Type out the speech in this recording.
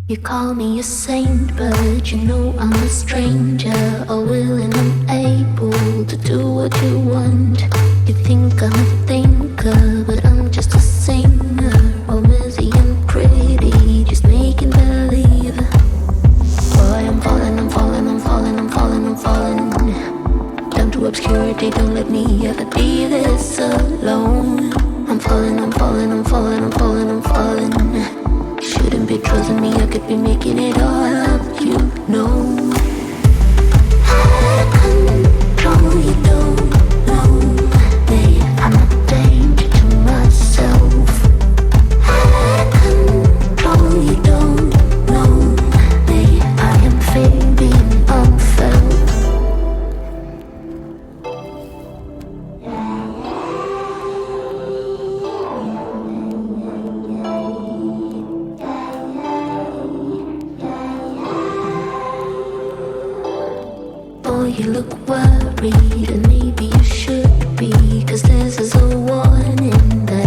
You call me a saint, but you know I'm a stranger, all willing and able to do what you want. You think I'm a thinker, but I'm just a singer, all busy and pretty, just making believe. Boy, I'm falling, I'm falling, I'm falling, I'm falling, I'm falling down to obscurity, don't let me ever be this alone. I'm falling, I'm falling, I'm falling, I'm falling, I'm falling. Shouldn't be trusting me, I could be making it all up, you know. Out of control, you don't know me. I'm a danger to myself. Out of control, you don't know me. I am fading unfelt. You look worried, and maybe you should be, 'cause this is a warning that